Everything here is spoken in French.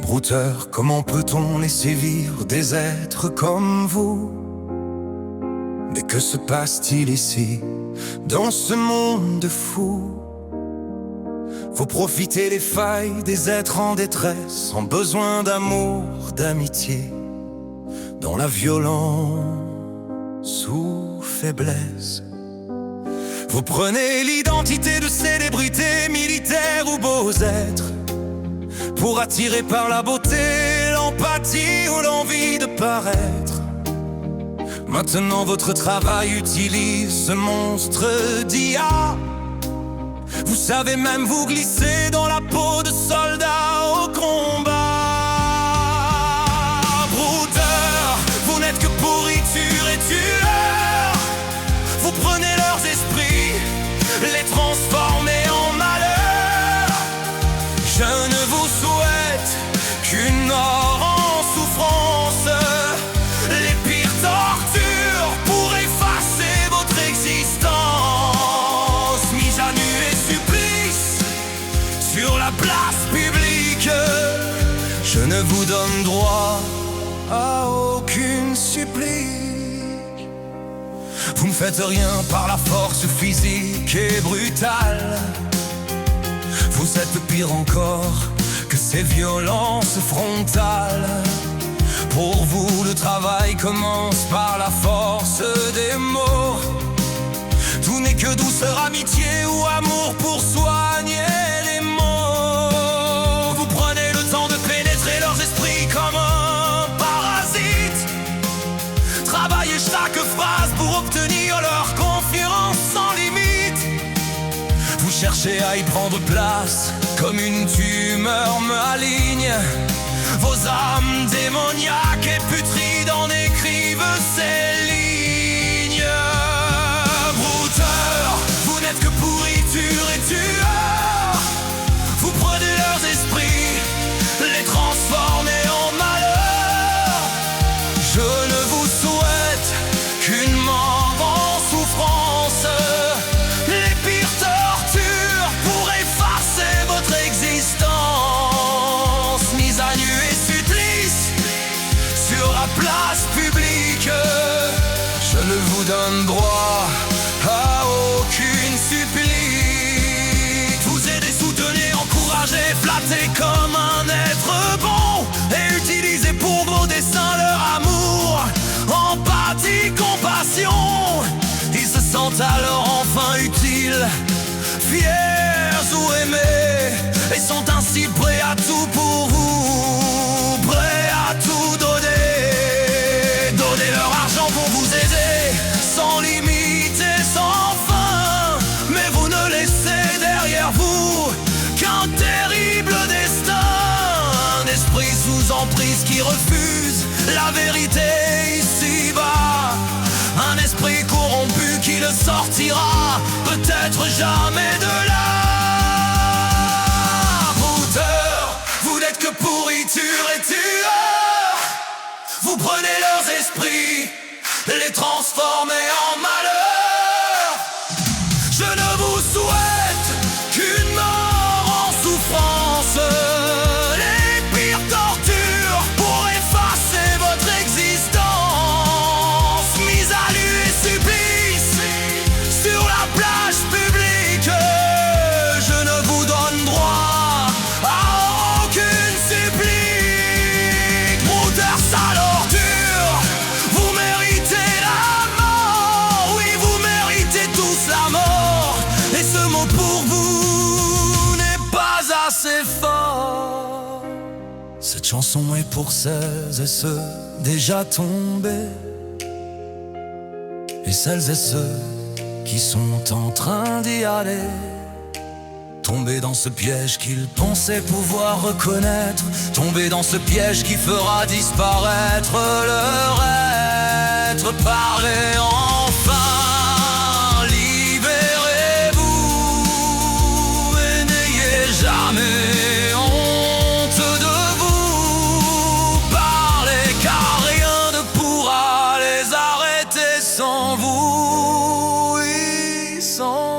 Brouteur, comment peut-on laisser vivre des êtres comme vous? Mais que se passe-t-il ici, dans ce monde fou? Faut profiter des failles des êtres en détresse, en besoin d'amour, d'amitié, dans la violence ou faiblesse. Vous prenez l'identité de célébrités militaires ou beaux êtres pour attirer par la beauté, l'empathie ou l'envie de paraître. Maintenant votre travail utilise ce monstre d'IA. Vous savez même vous glisser dans la peau de soldats au combat. Brouteurs, vous n'êtes que pourriture et tueurs. Vous prenez leurs esprits, les transformez en malheur. Je ne vous souhaite qu'une mort en souffrance, les pires tortures pour effacer votre existence. Mise à nu et supplice sur la place publique, je ne vous donne droit à aucune supplique. Vous ne faites rien par la force physique et brutale. Vous êtes pire encore que ces violences frontales. Pour vous, le travail commence par la force des mots. Tout n'est que douceur, amitié ou amour pour soigner les maux. Vous prenez le temps de pénétrer leurs esprits comme un parasite. Travaillez chaque phrase pour obtenir leur confiance sans limite. Vous cherchez à y prendre place comme une tumeur maligne. Vos âmes démoniaques et putrides en écrivent ces lignes. Brouteurs, vous n'êtes que pourriture et tueurs. Vous prenez leurs esprits, les transformez en malheur. Je ne vous souhaite qu'une mort en souffrance, les pires tortures pour effacer votre existence. Mise à nu et supplice sur la place publique, je ne vous donne droit à aucune supplique. Vous aidez, soutenez, encouragez, flattez comme un être bon et utilisez pour vos desseins leur amour, empathie, compassion. Ils se sentent alors enfin utiles, fiers ou aimés, et sont ainsi prêts à tout pour vous, prêts à tout donner. Donnez leur argent pour vous aider, sans limite et sans fin. Mais vous ne laissez derrière vous qu'un terrible destin. Un esprit sous emprise qui refuse la vérité ici-bas. Un esprit corrompu qui ne sortira peut-être jamais de là. Brouteurs, vous n'êtes que pourriture et tueurs. Vous prenez leurs esprits, les transformez en malheur. Je ne vous souhaite qu'une mort en souffrance, les pires tortures pour effacer votre existence. Mise à nu et supplice sur la plage publique, je ne vous donne droit à aucune supplique. Brouteurs, sale ordure, vous méritez la mort. Oui, vous méritez tous la mort. Et ce mot pour vous n'est pas assez fort. Cette chanson est pour celles et ceux déjà tombés, et celles et ceux qui sont en train d'y aller. Tomber dans ce piège qu'ils pensaient pouvoir reconnaître, tomber dans ce piège qui fera disparaître leur être. Parlez enfin, libérez-vous et n'ayez jamais honte de vous. Parlez car rien ne pourra les arrêter sans vous, oui, sans